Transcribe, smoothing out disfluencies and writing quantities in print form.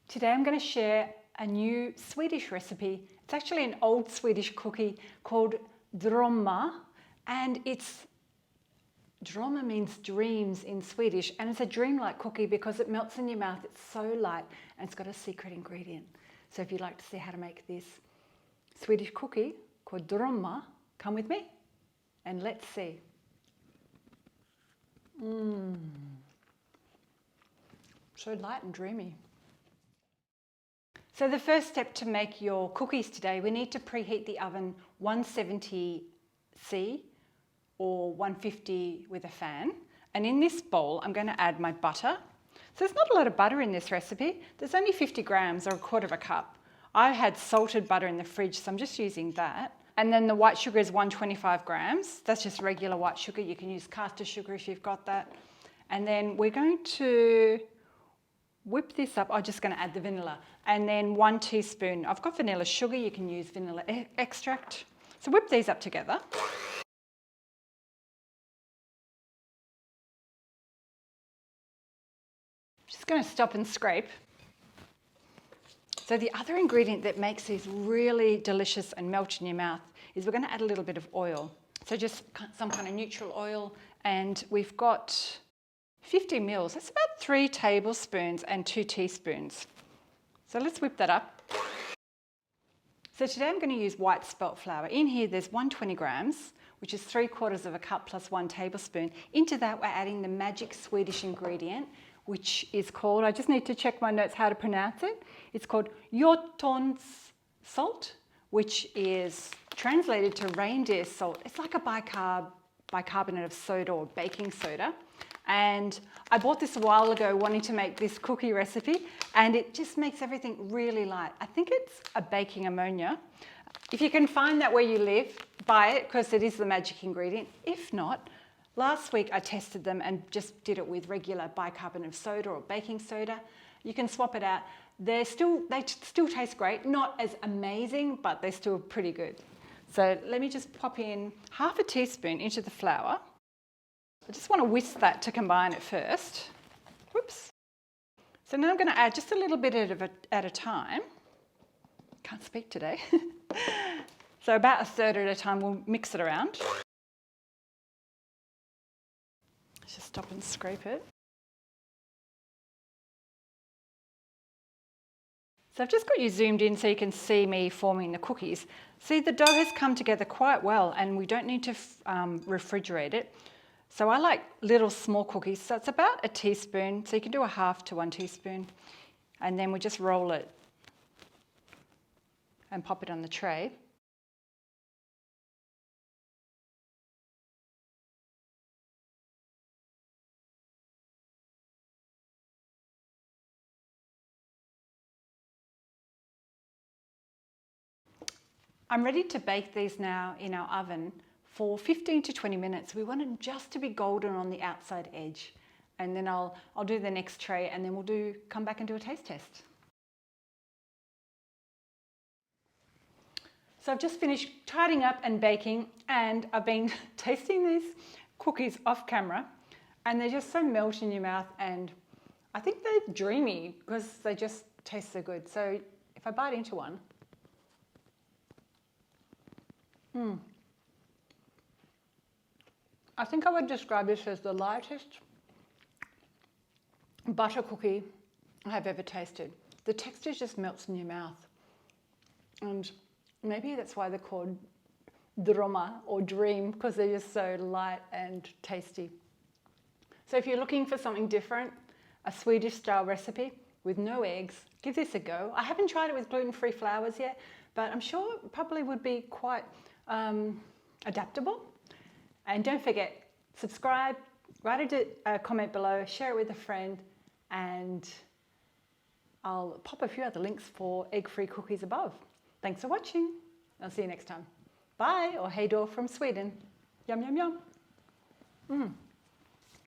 Today I'm going to share a new Swedish recipe. It's actually an old Swedish cookie called drommar, and drommar means dreams in Swedish, and it's a dream-like cookie because it melts in your mouth. It's so light and it's got a secret ingredient. So if you'd like to see how to make this Swedish cookie called drommar, come with me and let's see. So light and dreamy. So the first step to make your cookies today, we need to preheat the oven 170°C or 150 with a fan. And in this bowl, I'm going to add my butter. So there's not a lot of butter in this recipe. There's only 50 grams or a quarter of a cup. I had salted butter in the fridge, so I'm just using that. And then the white sugar is 125 grams. That's just regular white sugar. You can use caster sugar if you've got that. And then we're going to whip this up. I'm just going to add the vanilla. And then 1 teaspoon. I've got vanilla sugar. You can use vanilla extract. So whip these up together. Just going to stop and scrape. So the other ingredient that makes these really delicious and melt in your mouth is we're going to add a little bit of oil. So just some kind of neutral oil, and we've got 50 mils. That's about 3 tablespoons and 2 teaspoons. So let's whip that up. So today I'm going to use white spelt flour. In here there's 120 grams, which is 3/4 of a cup plus 1 tablespoon. Into that we're adding the magic Swedish ingredient, which is called, I just need to check my notes how to pronounce it. It's called hjorthorns-salt, which is translated to reindeer salt. It's like a bicarbonate of soda or baking soda. And I bought this a while ago wanting to make this cookie recipe, and it just makes everything really light. I think it's a baking ammonia. If you can find that where you live, buy it because it is the magic ingredient. If not, last week I tested them and just did it with regular bicarbonate of soda or baking soda. You can swap it out. They still taste great, not as amazing, but they're still pretty good. So let me just pop in 1/2 teaspoon into the flour. I just want to whisk that to combine it first. Whoops. So now I'm going to add just a little bit at a time. Can't speak today. So about 1/3 at a time, we'll mix it around. Let's just stop and scrape it. So I've just got you zoomed in so you can see me forming the cookies. See, the dough has come together quite well and we don't need to refrigerate it. So I like little small cookies, so it's about 1 teaspoon. So you can do 1/2 to 1 teaspoon. And then we just roll it and pop it on the tray. I'm ready to bake these now in our oven for 15 to 20 minutes. We want them just to be golden on the outside edge. And then I'll do the next tray and then we'll come back and do a taste test. So I've just finished tidying up and baking, and I've been tasting these cookies off camera, and they just so melt in your mouth, and I think they're dreamy because they just taste so good. So if I bite into one, I think I would describe this as the lightest butter cookie I have ever tasted. The texture just melts in your mouth. And maybe that's why they're called drommar or dream, because they're just so light and tasty. So if you're looking for something different, a Swedish style recipe with no eggs, give this a go. I haven't tried it with gluten-free flours yet, but I'm sure it probably would be quite adaptable. And don't forget, subscribe, write a comment below, share it with a friend, and I'll pop a few other links for egg-free cookies above. Thanks for watching. I'll see you next time. Bye, or hej då from Sweden. Yum, yum, yum.